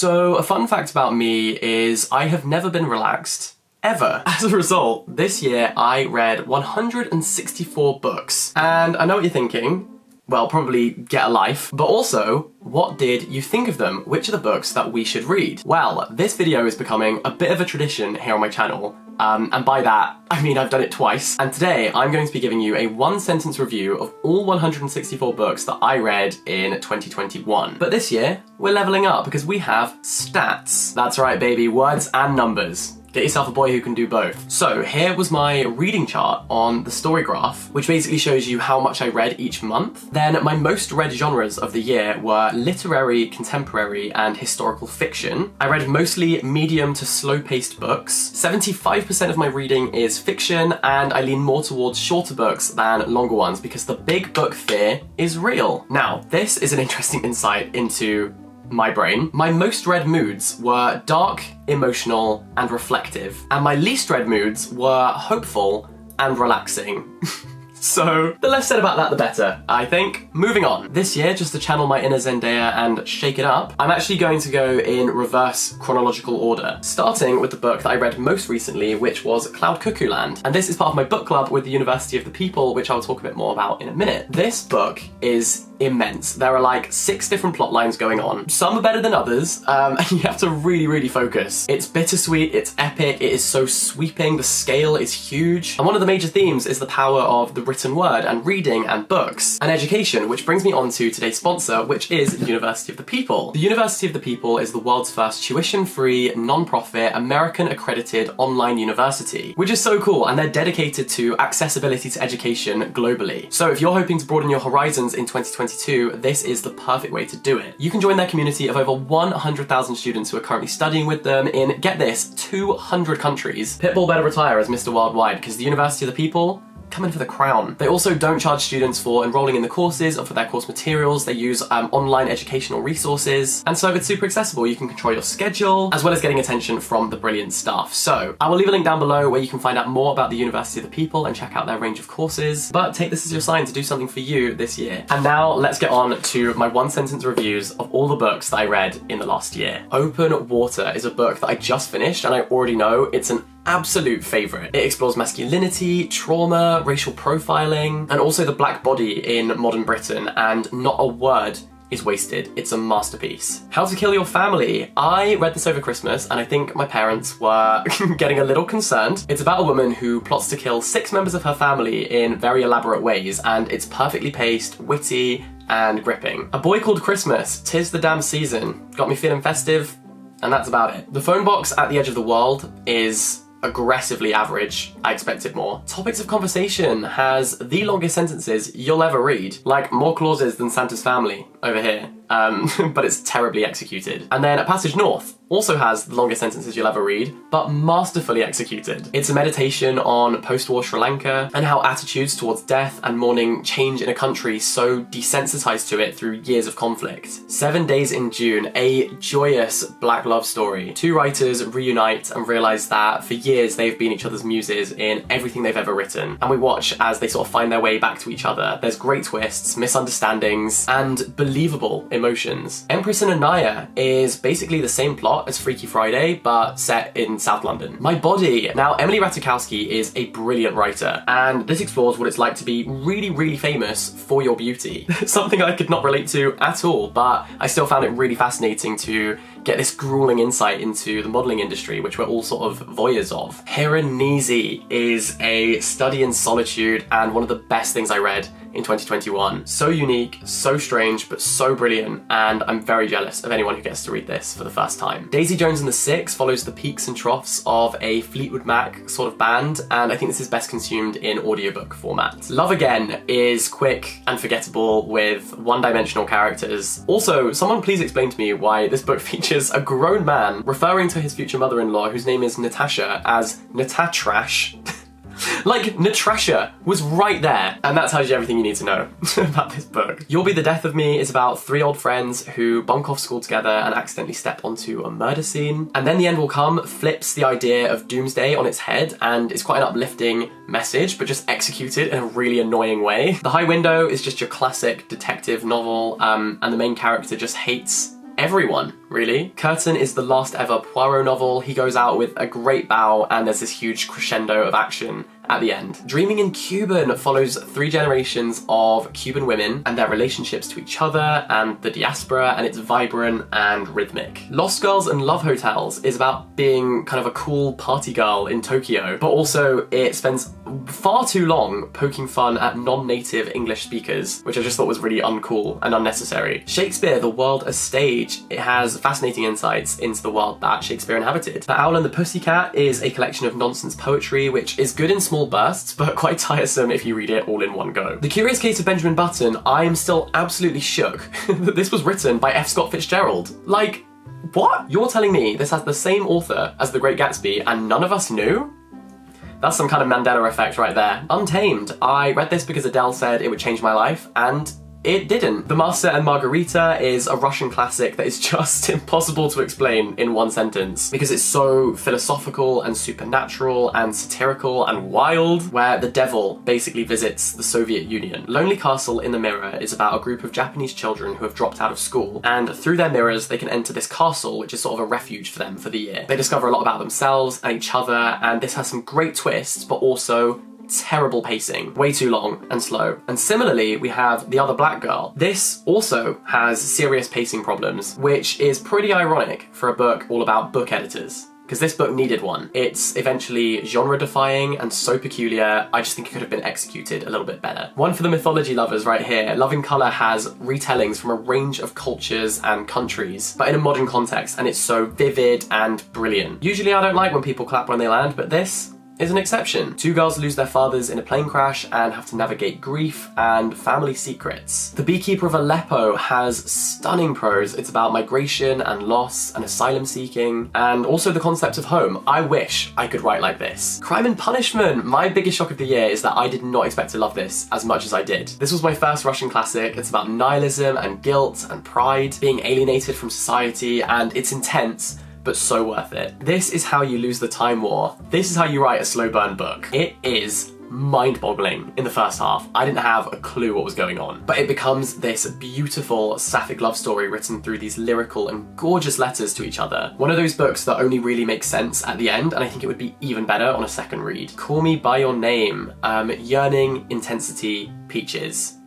So a fun fact about me is I have never been relaxed. Ever. As a result, this year I read 164 books. And I know what you're thinking. Well, probably get a life, but also, what did you think of them? Which are the books that we should read? Well, this video is becoming a bit of a tradition here on my channel, and by that, I mean I've done it twice. And today, I'm going to be giving you a one-sentence review of all 164 books that I read in 2021. But this year, we're leveling up because we have stats. That's right, baby, words and numbers. Get yourself a boy who can do both. So here was my reading chart on the story graph, which basically shows you how much I read each month. Then my most read genres of the year were literary, contemporary, and historical fiction. I read mostly medium to slow-paced books. 75% of my reading is fiction, and I lean more towards shorter books than longer ones because the big book fear is real. Now, this is an interesting insight into my brain. My most read moods were dark, emotional, and reflective. And my least read moods were hopeful and relaxing. So, the less said about that, the better, I think. Moving on. This year, just to channel my inner Zendaya and shake it up, I'm actually going to go in reverse chronological order, starting with the book that I read most recently, which was Cloud Cuckoo Land. And this is part of my book club with the University of the People, which I'll talk a bit more about in a minute. This book is immense. There are like 6 different plot lines going on. Some are better than others, and you have to really focus. It's bittersweet, it's epic, it is so sweeping, the scale is huge. And one of the major themes is the power of the written word and reading and books and education, which brings me on to today's sponsor, which is the University of the People. The University of the People is the world's first tuition-free, non-profit, American-accredited online university, which is so cool, and they're dedicated to accessibility to education globally. So if you're hoping to broaden your horizons in 2022, this is the perfect way to do it. You can join their community of over 100,000 students who are currently studying with them in, get this, 200 countries. Pitbull better retire as Mr. Worldwide, because the University of the People, come in for the crown. They also don't charge students for enrolling in the courses or for their course materials. They use online educational resources, and so it's super accessible. You can control your schedule, as well as getting attention from the brilliant staff. So I will leave a link down below where you can find out more about the University of the People and check out their range of courses, but take this as your sign to do something for you this year. And now let's get on to my one-sentence reviews of all the books that I read in the last year. Open Water is a book that I just finished, and I already know it's an absolute favourite. It explores masculinity, trauma, racial profiling, and also the black body in modern Britain, and not a word is wasted. It's a masterpiece. How to Kill Your Family. I read this over Christmas, and I think my parents were getting a little concerned. It's about a woman who plots to kill 6 members of her family in very elaborate ways, and it's perfectly paced, witty, and gripping. A Boy Called Christmas. 'Tis the damn season. Got me feeling festive, and that's about it. The Phone Box at the Edge of the World is aggressively average. I expected more. Topics of Conversation has the longest sentences you'll ever read. Like, more clauses than Santa's Family over here. But it's terribly executed. And then A Passage North also has the longest sentences you'll ever read, but masterfully executed. It's a meditation on post-war Sri Lanka and how attitudes towards death and mourning change in a country so desensitized to it through years of conflict. 7 Days in June, a joyous black love story. 2 writers reunite and realize that for years they've been each other's muses in everything they've ever written, and we watch as they sort of find their way back to each other. There's great twists, misunderstandings, and believable emotions. Empress and Anaya is basically the same plot as Freaky Friday, but set in South London. My Body. Now, Emily Ratajkowski is a brilliant writer, and this explores what it's like to be really famous for your beauty. Something I could not relate to at all, but I still found it really fascinating to get this grueling insight into the modelling industry, which we're all sort of voyeurs of. Piranesi is a study in solitude and one of the best things I read in 2021. So unique, so strange, but so brilliant, and I'm very jealous of anyone who gets to read this for the first time. Daisy Jones and the Six follows the peaks and troughs of a Fleetwood Mac sort of band, and I think this is best consumed in audiobook format. Love Again is quick and forgettable with one-dimensional characters. Also, someone please explain to me why this book features a grown man referring to his future mother-in-law, whose name is Natasha, as Natatrash. Like, Natasha was right there, and that tells you everything you need to know about this book. You'll Be the Death of Me is about 3 old friends who bunk off school together and accidentally step onto a murder scene. And Then the End Will Come flips the idea of doomsday on its head, and it's quite an uplifting message, but just executed in a really annoying way. The High Window is just your classic detective novel, and the main character just hates everyone, really. Curtain is the last ever Poirot novel. He goes out with a great bow and there's this huge crescendo of action at the end. Dreaming in Cuban follows 3 generations of Cuban women and their relationships to each other and the diaspora, and it's vibrant and rhythmic. Lost Girls and Love Hotels is about being kind of a cool party girl in Tokyo, but also it spends far too long poking fun at non-native English speakers, which I just thought was really uncool and unnecessary. Shakespeare, The World as Stage, it has fascinating insights into the world that Shakespeare inhabited. The Owl and the Pussycat is a collection of nonsense poetry, which is good in small bursts, but quite tiresome if you read it all in one go. The Curious Case of Benjamin Button, I am still absolutely shook that this was written by F. Scott Fitzgerald. Like, what? You're telling me this has the same author as The Great Gatsby and none of us knew? That's some kind of Mandela effect right there. Untamed. I read this because Adele said it would change my life, and it didn't. The Master and Margarita is a Russian classic that is just impossible to explain in one sentence because it's so philosophical and supernatural and satirical and wild, where the devil basically visits the Soviet Union. Lonely Castle in the Mirror is about a group of Japanese children who have dropped out of school, and through their mirrors they can enter this castle, which is sort of a refuge for them for the year. They discover a lot about themselves and each other, and this has some great twists, but also terrible pacing, way too long and slow. And similarly, we have The Other Black Girl. This also has serious pacing problems, which is pretty ironic for a book all about book editors, because this book needed one. It's eventually genre-defying and so peculiar, I just think it could have been executed a little bit better. One for the mythology lovers right here. Loving Colour has retellings from a range of cultures and countries, but in a modern context, and it's so vivid and brilliant. Usually I don't like when people clap when they land, but this is an exception. 2 girls lose their fathers in a plane crash and have to navigate grief and family secrets. The Beekeeper of Aleppo has stunning prose. It's about migration and loss and asylum seeking, and also the concept of home. I wish I could write like this. Crime and Punishment. My biggest shock of the year is that I did not expect to love this as much as I did. This was my first Russian classic. It's about nihilism and guilt and pride, being alienated from society, and it's intense, but so worth it. This is how you lose the Time War. This is how you write a slow burn book. It is mind-boggling in the first half. I didn't have a clue what was going on, but it becomes this beautiful sapphic love story written through these lyrical and gorgeous letters to each other. One of those books that only really makes sense at the end, and I think it would be even better on a second read. Call Me By Your Name. Yearning, intensity, peaches.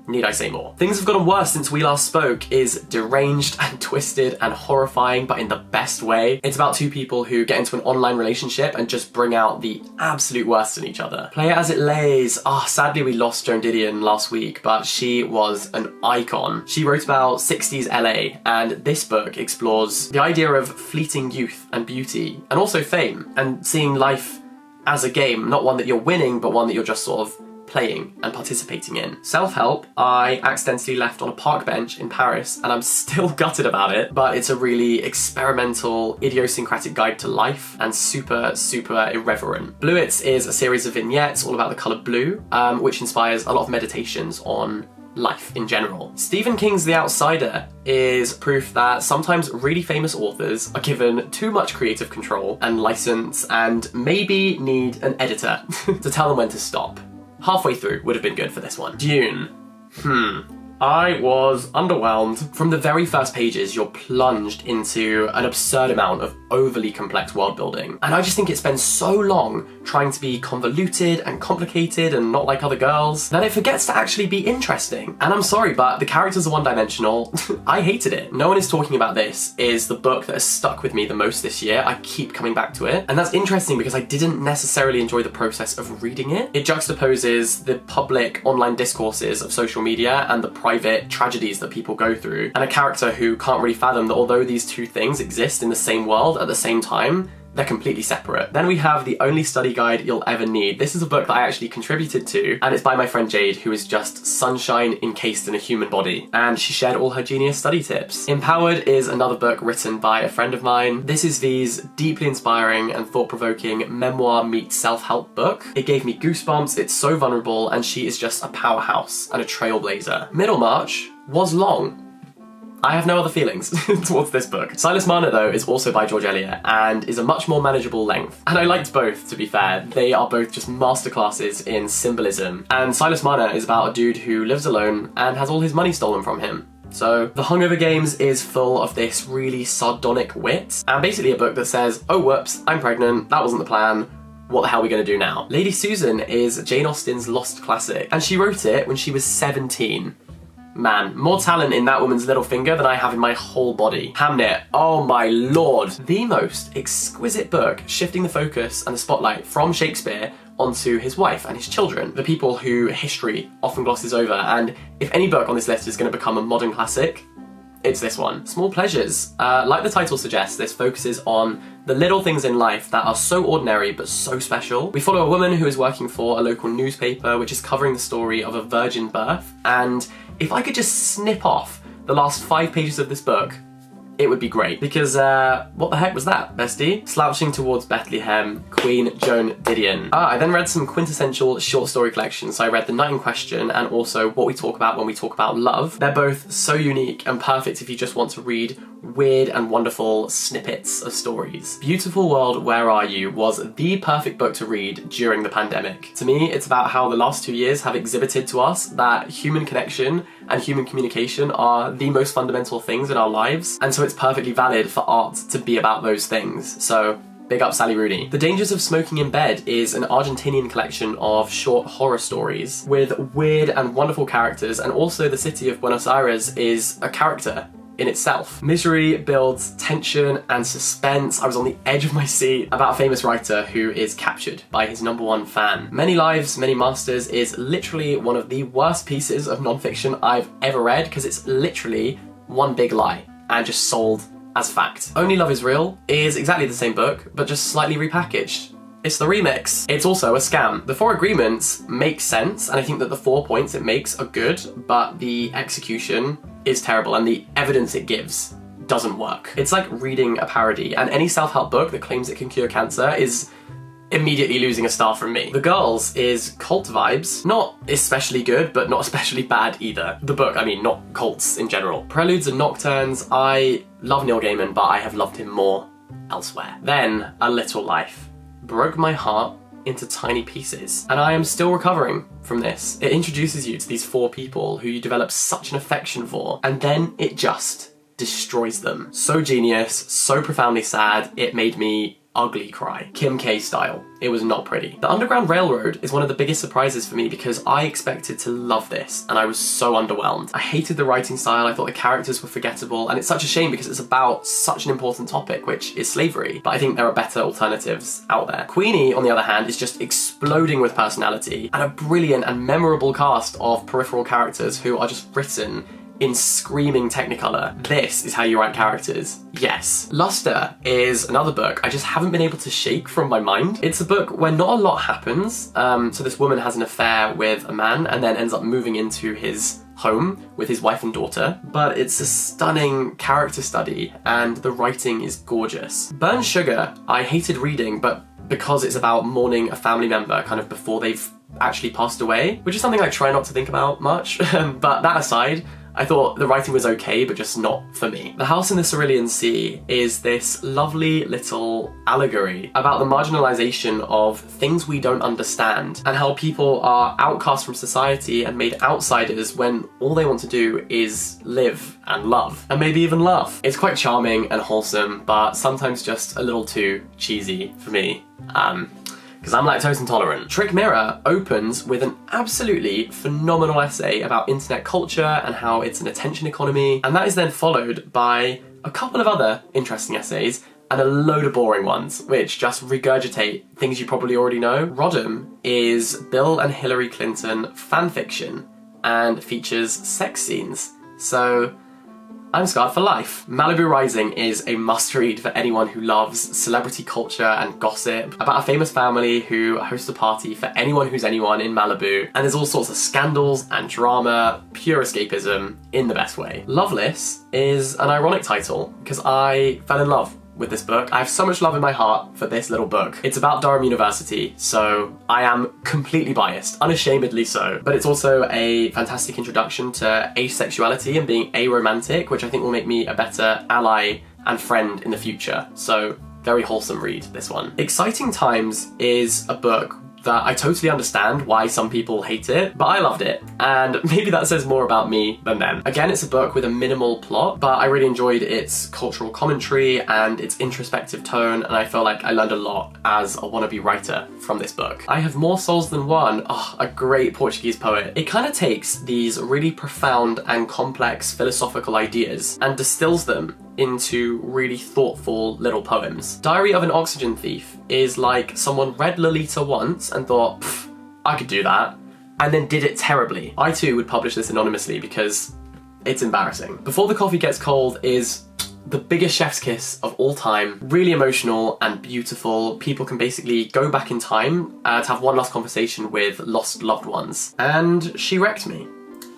Need I say more? Things Have Gotten Worse Since We Last Spoke is deranged and twisted and horrifying, but in the best way. It's about 2 people who get into an online relationship and just bring out the absolute worst in each other. Play It As It Lays. Sadly we lost Joan Didion last week, but she was an icon. She wrote about 60s LA, and this book explores the idea of fleeting youth and beauty, and also fame, and seeing life as a game, not one that you're winning, but one that you're just sort of playing and participating in. Self-help, I accidentally left on a park bench in Paris and I'm still gutted about it, but it's a really experimental, idiosyncratic guide to life and super, super irreverent. Bluets is a series of vignettes all about the colour blue, which inspires a lot of meditations on life in general. Stephen King's The Outsider is proof that sometimes really famous authors are given too much creative control and license and maybe need an editor to tell them when to stop. Halfway through would have been good for this one. Dune. I was underwhelmed. From the very first pages, you're plunged into an absurd amount of overly complex world building. And I just think it spends so long trying to be convoluted and complicated and not like other girls that it forgets to actually be interesting. And I'm sorry, but the characters are one-dimensional. I hated it. No One Is Talking About This is the book that has stuck with me the most this year. I keep coming back to it. And that's interesting because I didn't necessarily enjoy the process of reading it. It juxtaposes the public online discourses of social media and the private tragedies that people go through, and a character who can't really fathom that although these 2 things exist in the same world at the same time, they're completely separate. Then we have The Only Study Guide You'll Ever Need. This is a book that I actually contributed to, and it's by my friend Jade, who is just sunshine encased in a human body, and she shared all her genius study tips. Empowered is another book written by a friend of mine. This is V's deeply inspiring and thought-provoking memoir meets self-help book. It gave me goosebumps, it's so vulnerable, and she is just a powerhouse and a trailblazer. Middlemarch was long. I have no other feelings towards this book. Silas Marner, though, is also by George Eliot and is a much more manageable length. And I liked both, to be fair. They are both just masterclasses in symbolism. And Silas Marner is about a dude who lives alone and has all his money stolen from him. So The Hungover Games is full of this really sardonic wit, and basically a book that says, oh whoops, I'm pregnant, that wasn't the plan, what the hell are we gonna do now? Lady Susan is Jane Austen's lost classic, and she wrote it when she was 17. Man, more talent in that woman's little finger than I have in my whole body. Hamnet, oh my lord. The most exquisite book, shifting the focus and the spotlight from Shakespeare onto his wife and his children, the people who history often glosses over, and if any book on this list is going to become a modern classic, it's this one. Small Pleasures. Like the title suggests, this focuses on the little things in life that are so ordinary but so special. We follow a woman who is working for a local newspaper which is covering the story of a virgin birth, and if I could just snip off the last 5 pages of this book, it would be great. Because what the heck was that, bestie? Slouching Towards Bethlehem, Queen Joan Didion. I then read some quintessential short story collections. So I read The Night in Question and also What We Talk About When We Talk About Love. They're both so unique and perfect if you just want to read weird and wonderful snippets of stories. Beautiful World, Where Are You was the perfect book to read during the pandemic. To me, it's about how the last 2 years have exhibited to us that human connection and human communication are the most fundamental things in our lives, and so it's perfectly valid for art to be about those things. So big up Sally Rooney. The Dangers of Smoking in Bed is an Argentinian collection of short horror stories with weird and wonderful characters, and also the city of Buenos Aires is a character in itself. Misery builds tension and suspense. I was on the edge of my seat about a famous writer who is captured by his #1 fan. Many Lives, Many Masters is literally one of the worst pieces of non-fiction I've ever read because it's literally one big lie and just sold as fact. Only Love Is Real is exactly the same book, but just slightly repackaged. It's the remix. It's also a scam. The 4 agreements make sense, and I think that the 4 points it makes are good, but the execution is terrible, and the evidence it gives doesn't work. It's like reading a parody, and any self-help book that claims it can cure cancer is immediately losing a star from me. The Girls is cult vibes. Not especially good, but not especially bad either. The book, I mean, not cults in general. Preludes and Nocturnes, I love Neil Gaiman, but I have loved him more elsewhere. Then, A Little Life broke my heart into tiny pieces, and I am still recovering from this. It introduces you to these 4 people who you develop such an affection for, and then it just destroys them. So genius, so profoundly sad, it made me ugly cry. Kim K style. It was not pretty. The Underground Railroad is one of the biggest surprises for me because I expected to love this and I was so underwhelmed. I hated the writing style, I thought the characters were forgettable, and it's such a shame because it's about such an important topic, which is slavery, but I think there are better alternatives out there. Queenie, on the other hand, is just exploding with personality and a brilliant and memorable cast of peripheral characters who are just written in screaming technicolor. This is how you write characters. Yes. Luster is another book I just haven't been able to shake from my mind. It's a book where not a lot happens. So this woman has an affair with a man and then ends up moving into his home with his wife and daughter, but it's a stunning character study and the writing is gorgeous. Burnt Sugar, I hated reading, but because it's about mourning a family member kind of before they've actually passed away, which is something I try not to think about much, but that aside, I thought the writing was okay, but just not for me. The House in the Cerulean Sea is this lovely little allegory about the marginalization of things we don't understand and how people are outcast from society and made outsiders when all they want to do is live and love, and maybe even laugh. It's quite charming and wholesome, but sometimes just a little too cheesy for me. Because I'm lactose intolerant. Trick Mirror opens with an absolutely phenomenal essay about internet culture and how it's an attention economy, and that is then followed by a couple of other interesting essays and a load of boring ones, which just regurgitate things you probably already know. Rodham is Bill and Hillary Clinton fanfiction and features sex scenes, so I'm scarred for life. Malibu Rising is a must-read for anyone who loves celebrity culture and gossip about a famous family who host a party for anyone who's anyone in Malibu, and there's all sorts of scandals and drama, pure escapism in the best way. Loveless is an ironic title because I fell in love with this book. I have so much love in my heart for this little book. It's about Durham University, so I am completely biased, unashamedly so, but it's also a fantastic introduction to asexuality and being aromantic, which I think will make me a better ally and friend in the future. So very wholesome read, this one. Exciting Times is a book that I totally understand why some people hate it, but I loved it, and maybe that says more about me than them. Again, it's a book with a minimal plot, but I really enjoyed its cultural commentary and its introspective tone, and I feel like I learned a lot as a wannabe writer from this book. I Have More Souls Than One, a great Portuguese poet. It kind of takes these really profound and complex philosophical ideas and distills them into really thoughtful little poems. Diary of an Oxygen Thief is like someone read Lolita once and thought, I could do that, and then did it terribly. I too would publish this anonymously because it's embarrassing. Before the Coffee Gets Cold is the biggest chef's kiss of all time. Really emotional and beautiful. People can basically go back in time to have one last conversation with lost loved ones. And she wrecked me.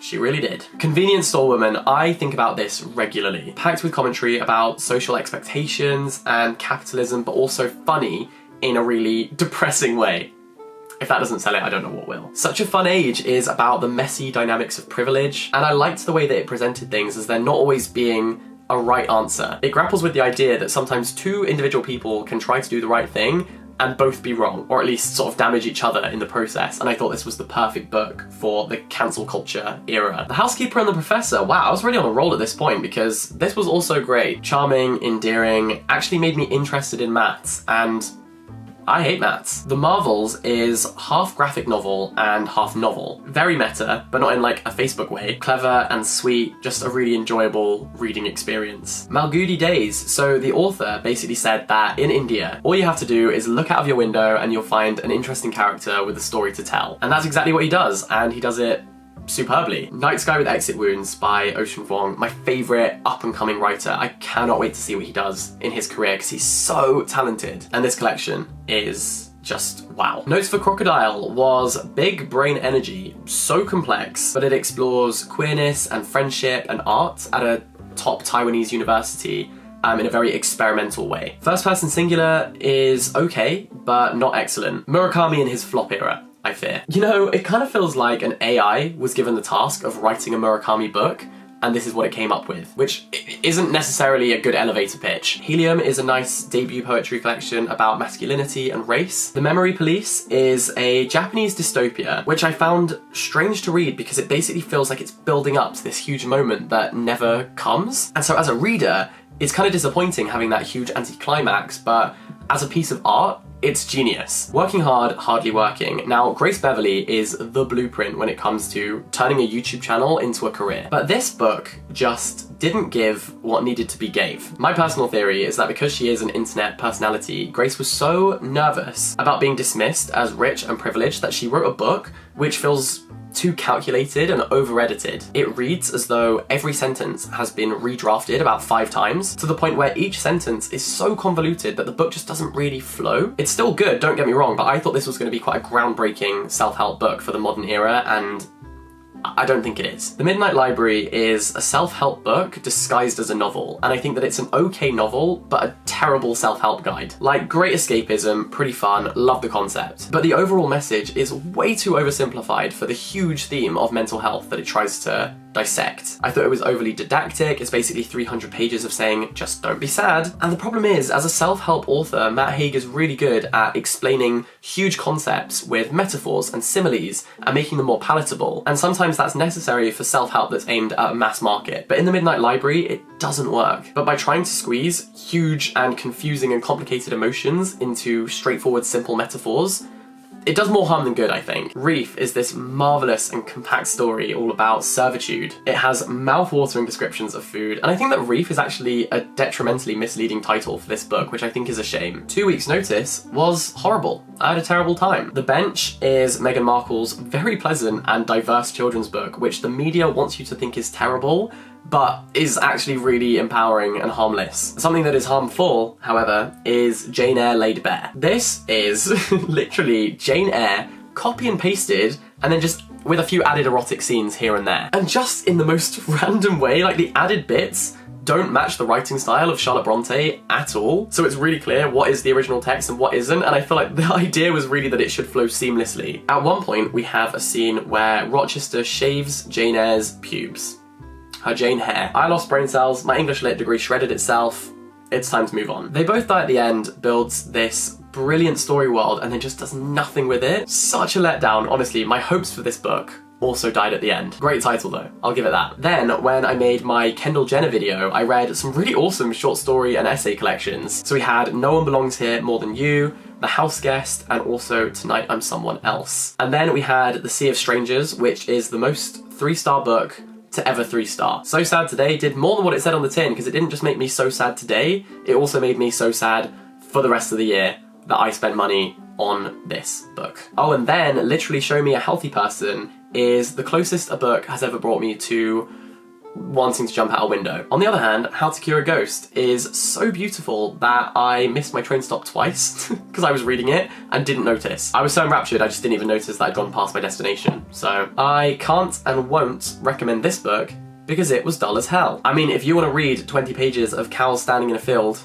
She really did. Convenience Store Woman, I think about this regularly. Packed with commentary about social expectations and capitalism, but also funny in a really depressing way. If that doesn't sell it, I don't know what will. Such a Fun Age is about the messy dynamics of privilege, and I liked the way that it presented things as there not always being a right answer. It grapples with the idea that sometimes two individual people can try to do the right thing and both be wrong, or at least sort of damage each other in the process, and I thought this was the perfect book for the cancel culture era. The Housekeeper and the Professor, wow, I was really on a roll at this point because this was also great. Charming, endearing, actually made me interested in maths, and I hate maths. The Marvels is half graphic novel and half novel. Very meta, but not in like a Facebook way. Clever and sweet, just a really enjoyable reading experience. Malgudi Days. So the author basically said that in India, all you have to do is look out of your window and you'll find an interesting character with a story to tell. And that's exactly what he does, and he does it superbly. Night Sky with Exit Wounds by Ocean Vuong, my favourite up-and-coming writer. I cannot wait to see what he does in his career because he's so talented. And this collection is just wow. Notes for Crocodile was big brain energy, so complex, but it explores queerness and friendship and art at a top Taiwanese university in a very experimental way. First Person Singular is okay, but not excellent. Murakami in his flop era, I fear. You know, it kind of feels like an AI was given the task of writing a Murakami book, and this is what it came up with, which isn't necessarily a good elevator pitch. Helium is a nice debut poetry collection about masculinity and race. The Memory Police is a Japanese dystopia, which I found strange to read because it basically feels like it's building up to this huge moment that never comes. And so as a reader, it's kind of disappointing having that huge anticlimax, but as a piece of art, it's genius. Working Hard, Hardly Working. Now, Grace Beverley is the blueprint when it comes to turning a YouTube channel into a career. But this book just didn't give what needed to be gave. My personal theory is that because she is an internet personality, Grace was so nervous about being dismissed as rich and privileged that she wrote a book which feels too calculated and over-edited. It reads as though every sentence has been redrafted about 5 times, to the point where each sentence is so convoluted that the book just doesn't really flow. It's still good, don't get me wrong, but I thought this was going to be quite a groundbreaking self-help book for the modern era, and I don't think it is. The Midnight Library is a self-help book disguised as a novel, and I think that it's an okay novel, but a terrible self-help guide. Like, great escapism, pretty fun, love the concept, but the overall message is way too oversimplified for the huge theme of mental health that it tries to dissect. I thought it was overly didactic. It's basically 300 pages of saying, just don't be sad. And the problem is, as a self-help author, Matt Haig is really good at explaining huge concepts with metaphors and similes and making them more palatable. And sometimes that's necessary for self-help that's aimed at a mass market. But in the Midnight Library, it doesn't work. But by trying to squeeze huge and confusing and complicated emotions into straightforward, simple metaphors, it does more harm than good, I think. Reef is this marvellous and compact story all about servitude. It has mouth-watering descriptions of food, and I think that Reef is actually a detrimentally misleading title for this book, which I think is a shame. 2 Weeks' Notice was horrible. I had a terrible time. The Bench is Meghan Markle's very pleasant and diverse children's book, which the media wants you to think is terrible, but is actually really empowering and harmless. Something that is harmful, however, is Jane Eyre Laid Bare. This is literally Jane Eyre copy and pasted, and then just with a few added erotic scenes here and there. And just in the most random way, like the added bits don't match the writing style of Charlotte Bronte at all. So it's really clear what is the original text and what isn't, and I feel like the idea was really that it should flow seamlessly. At one point, we have a scene where Rochester shaves Jane Eyre's pubes. Her Jane hair. I lost brain cells, my English lit degree shredded itself. it's time to move on. They Both Die at the End builds this brilliant story world and then just does nothing with it. Such a letdown. Honestly, my hopes for this book also died at the end. Great title though, I'll give it that. Then, when I made my Kendall Jenner video, I read some really awesome short story and essay collections. So we had No One Belongs Here More Than You, The House Guest, and also Tonight I'm Someone Else. And then we had The Sea of Strangers, which is the most 3-star book to ever 3-star. So Sad Today did more than what it said on the tin, because it didn't just make me so sad today, it also made me so sad for the rest of the year that I spent money on this book. Oh, and then Literally Show Me a Healthy Person is the closest a book has ever brought me to wanting to jump out a window. On the other hand, How to Cure a Ghost is so beautiful that I missed my train stop twice because I was reading it and didn't notice. I was so enraptured I just didn't even notice that I'd gone past my destination. So I can't and won't recommend this book because it was dull as hell. I mean, if you want to read 20 pages of cows standing in a field,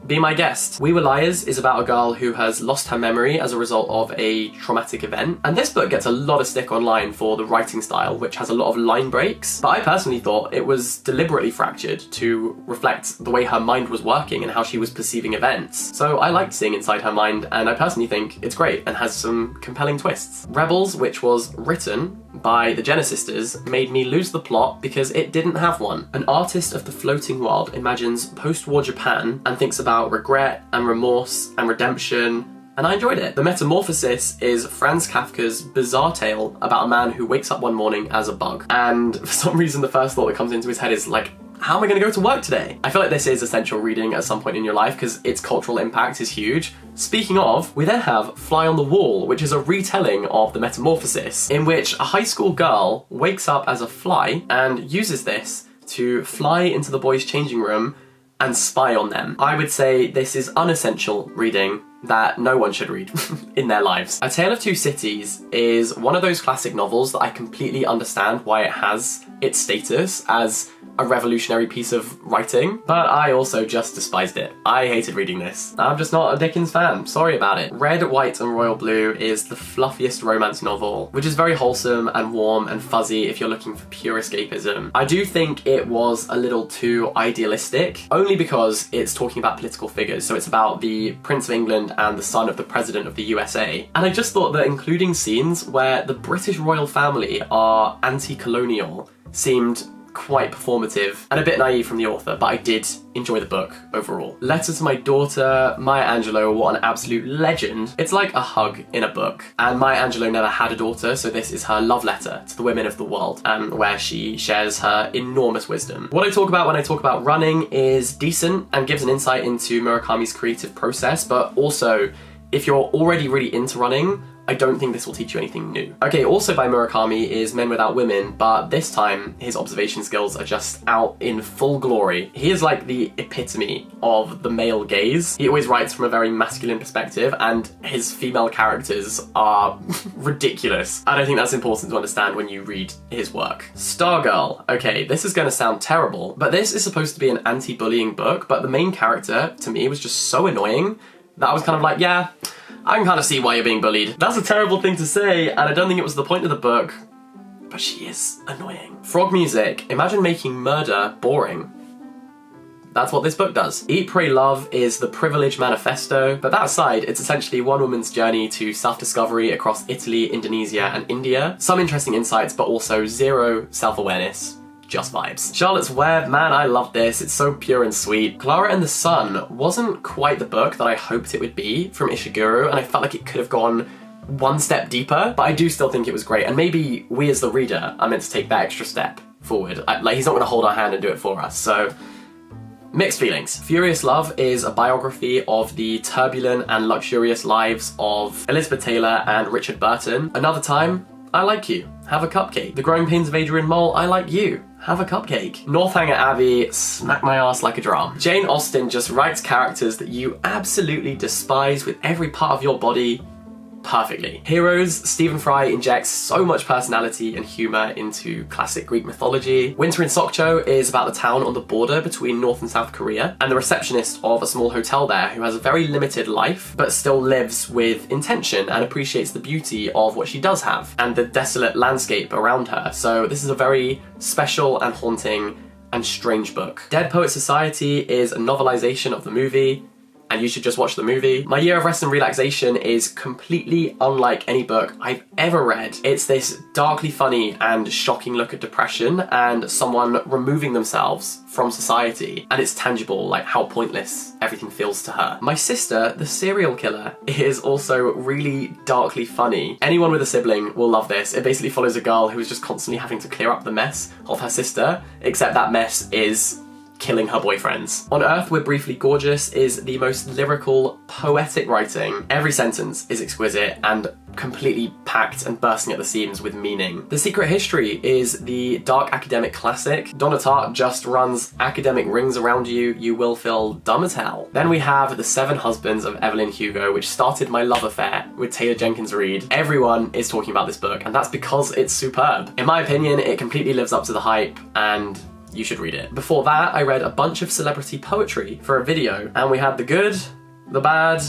be my guest. We Were Liars is about a girl who has lost her memory as a result of a traumatic event. And this book gets a lot of stick online for the writing style, which has a lot of line breaks. But I personally thought it was deliberately fractured to reflect the way her mind was working and how she was perceiving events. So I liked seeing inside her mind, and I personally think it's great and has some compelling twists. Rebels, which was written by the Jenner sisters, made me lose the plot because it didn't have one. An artist of the floating world imagines post-war Japan and thinks about regret and remorse and redemption, and I enjoyed it. The Metamorphosis is Franz Kafka's bizarre tale about a man who wakes up one morning as a bug, and for some reason the first thought that comes into his head is like, how am I going to go to work today? I feel like this is essential reading at some point in your life because its cultural impact is huge. Speaking of, we then have Fly on the Wall, which is a retelling of The Metamorphosis, in which a high school girl wakes up as a fly and uses this to fly into the boys' changing room and spy on them. I would say this is unessential reading that no one should read in their lives. A Tale of Two Cities is one of those classic novels that I completely understand why it has its status as a revolutionary piece of writing, but I also just despised it. I hated reading this. I'm just not a Dickens fan. Sorry about it. Red, White and Royal Blue is the fluffiest romance novel, which is very wholesome and warm and fuzzy if you're looking for pure escapism. I do think it was a little too idealistic, only because it's talking about political figures, so it's about the Prince of England and the son of the President of the USA. And I just thought that including scenes where the British royal family are anti-colonial seemed quite performative and a bit naive from the author, but I did enjoy the book overall. Letter to My Daughter, Maya Angelou, what an absolute legend. It's like a hug in a book, and Maya Angelou never had a daughter, so this is her love letter to the women of the world, where she shares her enormous wisdom. What I talk about when I talk about running is decent and gives an insight into Murakami's creative process, but also, if you're already really into running, I don't think this will teach you anything new. Okay, also by Murakami is Men Without Women, but this time his observation skills are just out in full glory. He is like the epitome of the male gaze. He always writes from a very masculine perspective, and his female characters are ridiculous. And I think that's important to understand when you read his work. Stargirl. Okay, this is gonna sound terrible, but this is supposed to be an anti-bullying book, but the main character, to me, was just so annoying that I was kind of like, yeah, I can kind of see why you're being bullied. That's a terrible thing to say, and I don't think it was the point of the book, but she is annoying. Frog Music. Imagine making murder boring. That's what this book does. Eat, Pray, Love is the Privilege Manifesto, but that aside, it's essentially one woman's journey to self-discovery across Italy, Indonesia, and India. Some interesting insights, but also zero self-awareness. Just vibes. Charlotte's Web, man, I love this. It's so pure and sweet. Clara and the Sun wasn't quite the book that I hoped it would be from Ishiguro, and I felt like it could have gone one step deeper, but I do still think it was great, and maybe we as the reader are meant to take that extra step forward. Like, he's not gonna hold our hand and do it for us, so mixed feelings. Furious Love is a biography of the turbulent and luxurious lives of Elizabeth Taylor and Richard Burton. Another Time, I Like You, Have a Cupcake. The Growing Pains of Adrian Mole, I Like You, Have a Cupcake. Northanger Abbey, smack my ass like a drum. Jane Austen just writes characters that you absolutely despise with every part of your body perfectly. Heroes, Stephen Fry injects so much personality and humour into classic Greek mythology. Winter in Sokcho is about the town on the border between North and South Korea, and the receptionist of a small hotel there who has a very limited life, but still lives with intention and appreciates the beauty of what she does have, and the desolate landscape around her. So this is a very special and haunting and strange book. Dead Poets Society is a novelization of the movie, and you should just watch the movie. My Year of Rest and Relaxation is completely unlike any book I've ever read. It's this darkly funny and shocking look at depression and someone removing themselves from society, and it's tangible, like how pointless everything feels to her. My Sister, the Serial Killer, is also really darkly funny. Anyone with a sibling will love this. It basically follows a girl who is just constantly having to clear up the mess of her sister, except that mess is killing her boyfriends. On Earth We're Briefly Gorgeous is the most lyrical, poetic writing. Every sentence is exquisite and completely packed and bursting at the seams with meaning. The Secret History is the dark academic classic. Donna Tartt just runs academic rings around you, you will feel dumb as hell. Then we have The Seven Husbands of Evelyn Hugo, which started my love affair with Taylor Jenkins Reid. Everyone is talking about this book, and that's because it's superb. In my opinion, it completely lives up to the hype, and you should read it. Before that, I read a bunch of celebrity poetry for a video, and we had the good, the bad,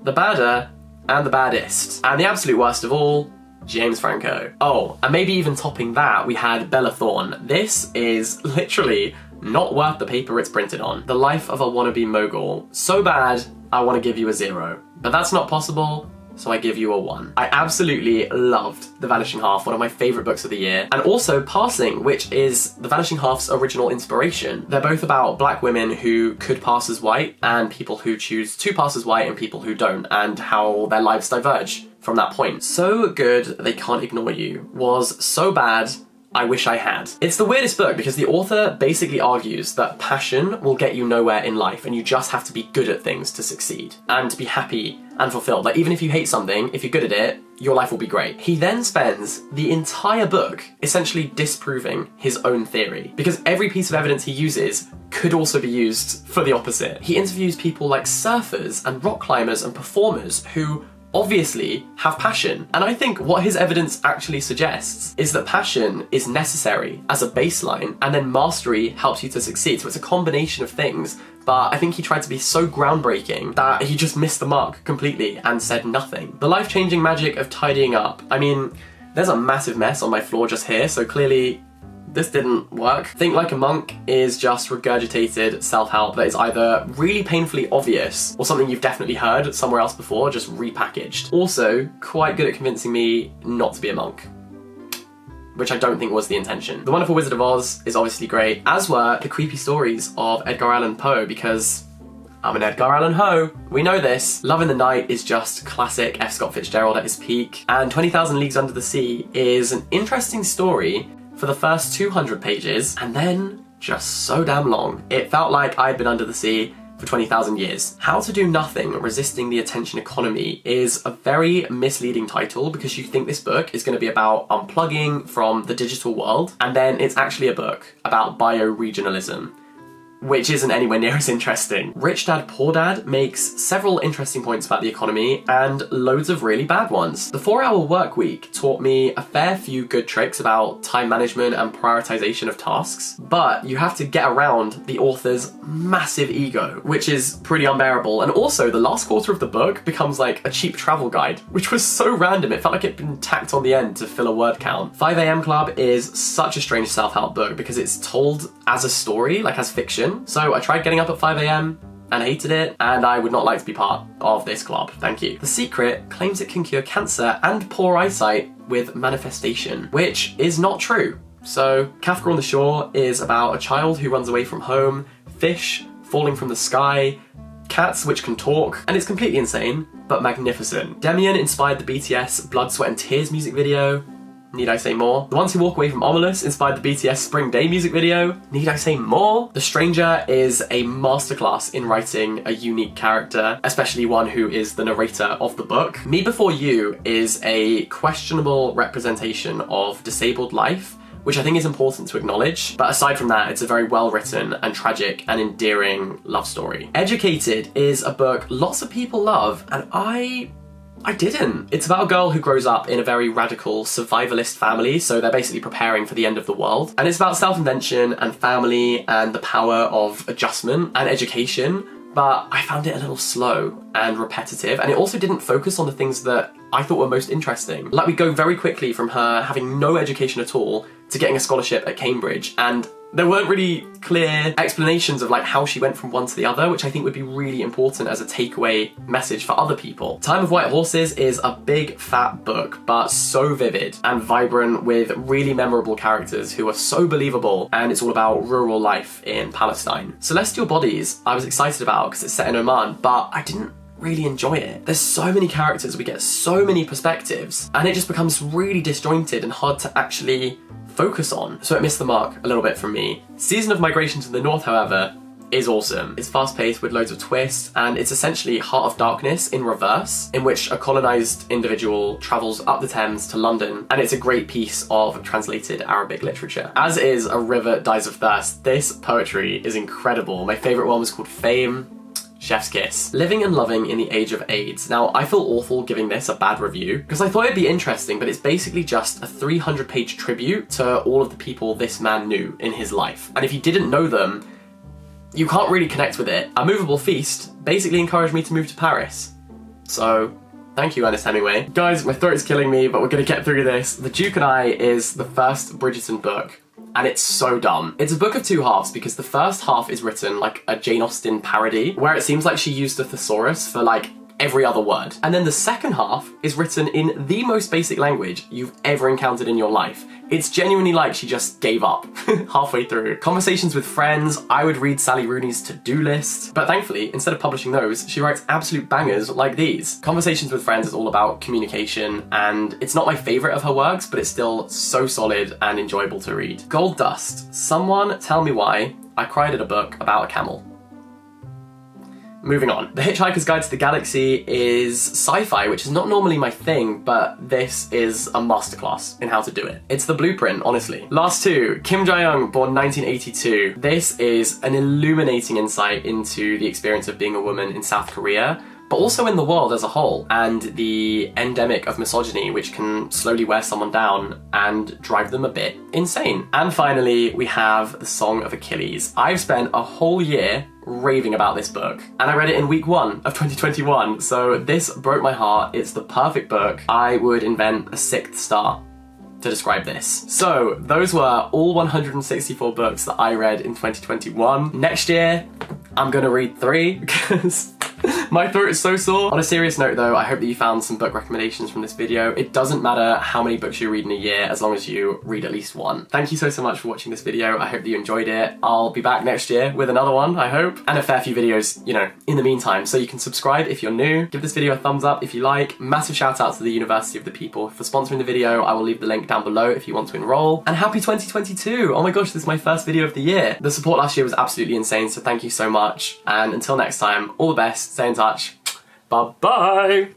the badder, and the baddest. And the absolute worst of all, James Franco. Oh, and maybe even topping that, we had Bella Thorne. This is literally not worth the paper it's printed on. The Life of a Wannabe Mogul. So bad, I want to give you a 0. But that's not possible, so I give you a 1. I absolutely loved The Vanishing Half, one of my favourite books of the year. And also Passing, which is The Vanishing Half's original inspiration. They're both about black women who could pass as white and people who choose to pass as white and people who don't, and how their lives diverge from that point. So Good They Can't Ignore You was so bad I wish I had. It's the weirdest book because the author basically argues that passion will get you nowhere in life and you just have to be good at things to succeed and to be happy and fulfilled. Like, even if you hate something, if you're good at it, your life will be great. He then spends the entire book essentially disproving his own theory, because every piece of evidence he uses could also be used for the opposite. He interviews people like surfers and rock climbers and performers who obviously have passion. And I think what his evidence actually suggests is that passion is necessary as a baseline, and then mastery helps you to succeed. So it's a combination of things, but I think he tried to be so groundbreaking that he just missed the mark completely and said nothing. The life-changing magic of tidying up. I mean, there's a massive mess on my floor just here, so clearly this didn't work. Think Like a Monk is just regurgitated self-help that is either really painfully obvious or something you've definitely heard somewhere else before, just repackaged. Also, quite good at convincing me not to be a monk, which I don't think was the intention. The Wonderful Wizard of Oz is obviously great, as were the creepy stories of Edgar Allan Poe, because I'm an Edgar Allan Poe. We know this. Love in the Night is just classic F. Scott Fitzgerald at his peak, and 20,000 Leagues Under the Sea is an interesting story for the first 200 pages, and then just so damn long. It felt like I'd been under the sea for 20,000 years. How to Do Nothing, Resisting the Attention Economy is a very misleading title because you think this book is going to be about unplugging from the digital world, and then it's actually a book about bioregionalism, which isn't anywhere near as interesting. Rich Dad Poor Dad makes several interesting points about the economy and loads of really bad ones. The 4-Hour Work Week taught me a fair few good tricks about time management and prioritization of tasks, but you have to get around the author's massive ego, which is pretty unbearable. And also, the last quarter of the book becomes like a cheap travel guide, which was so random, it felt like it'd been tacked on the end to fill a word count. 5 AM Club is such a strange self-help book because it's told as a story, like as fiction. So I tried getting up at 5 AM and hated it, and I would not like to be part of this club. Thank you. The Secret claims it can cure cancer and poor eyesight with manifestation, which is not true. So Kafka on the Shore is about a child who runs away from home, fish falling from the sky, cats which can talk, and it's completely insane, but magnificent. Demian inspired the BTS Blood, Sweat and Tears music video. Need I say more? The Ones Who Walk Away from Ominous inspired the BTS Spring Day music video. Need I say more? The Stranger is a masterclass in writing a unique character, especially one who is the narrator of the book. Me Before You is a questionable representation of disabled life, which I think is important to acknowledge. But aside from that, it's a very well-written and tragic and endearing love story. Educated is a book lots of people love, and I didn't. It's about a girl who grows up in a very radical survivalist family, so they're basically preparing for the end of the world. And it's about self-invention and family and the power of adjustment and education, but I found it a little slow and repetitive, and it also didn't focus on the things that I thought were most interesting. Like, we go very quickly from her having no education at all to getting a scholarship at Cambridge, and there weren't really clear explanations of like how she went from one to the other, which I think would be really important as a takeaway message for other people. Time of White Horses is a big fat book, but so vivid and vibrant with really memorable characters who are so believable, and it's all about rural life in Palestine. Celestial Bodies I was excited about because it's set in Oman, but I didn't really enjoy it. There's so many characters, we get so many perspectives, and it just becomes really disjointed and hard to actually focus on. So it missed the mark a little bit from me. Season of Migration to the North, however, is awesome. It's fast-paced with loads of twists, and it's essentially Heart of Darkness in reverse, in which a colonised individual travels up the Thames to London, and it's a great piece of translated Arabic literature. As is A River Dies of Thirst. This poetry is incredible. My favourite one was called Fame. Chef's kiss. Living and Loving in the Age of AIDS. Now, I feel awful giving this a bad review because I thought it'd be interesting, but it's basically just a 300-page tribute to all of the people this man knew in his life. And if you didn't know them, you can't really connect with it. A Movable Feast basically encouraged me to move to Paris. So, thank you, Ernest Hemingway. Guys, my throat is killing me, but we're gonna get through this. The Duke and I is the first Bridgerton book, and it's so dumb. It's a book of two halves because the first half is written like a Jane Austen parody, where it seems like she used a thesaurus for like every other word. And then the second half is written in the most basic language you've ever encountered in your life. It's genuinely like she just gave up halfway through. Conversations with Friends, I would read Sally Rooney's to-do list, but thankfully, instead of publishing those, she writes absolute bangers like these. Conversations with Friends is all about communication, and it's not my favourite of her works, but it's still so solid and enjoyable to read. Gold Dust. Someone tell me why I cried at a book about a camel. Moving on. The Hitchhiker's Guide to the Galaxy is sci-fi, which is not normally my thing, but this is a masterclass in how to do it. It's the blueprint, honestly. Last two, Kim Jae-young, born 1982. This is an illuminating insight into the experience of being a woman in South Korea, but also in the world as a whole, and the endemic of misogyny, which can slowly wear someone down and drive them a bit insane. And finally, we have The Song of Achilles. I've spent a whole year raving about this book, and I read it in week 1 of 2021, so this broke my heart. It's the perfect book. I would invent a 6th star to describe this. So those were all 164 books that I read in 2021. Next year, I'm gonna read 3 because my throat is so sore. On a serious note though, I hope that you found some book recommendations from this video. It doesn't matter how many books you read in a year as long as you read at least one. Thank you so much for watching this video. I hope that you enjoyed it. I'll be back next year with another one, I hope, and a fair few videos, you know, in the meantime. So you can subscribe if you're new, give this video a thumbs up if you like. Massive shout out to the University of the People for sponsoring the video. I will leave the link down below if you want to enroll. And happy 2022! Oh my gosh, this is my first video of the year. The support last year was absolutely insane, so thank you so much. And until next time, all the best, stay in touch. Bye-bye!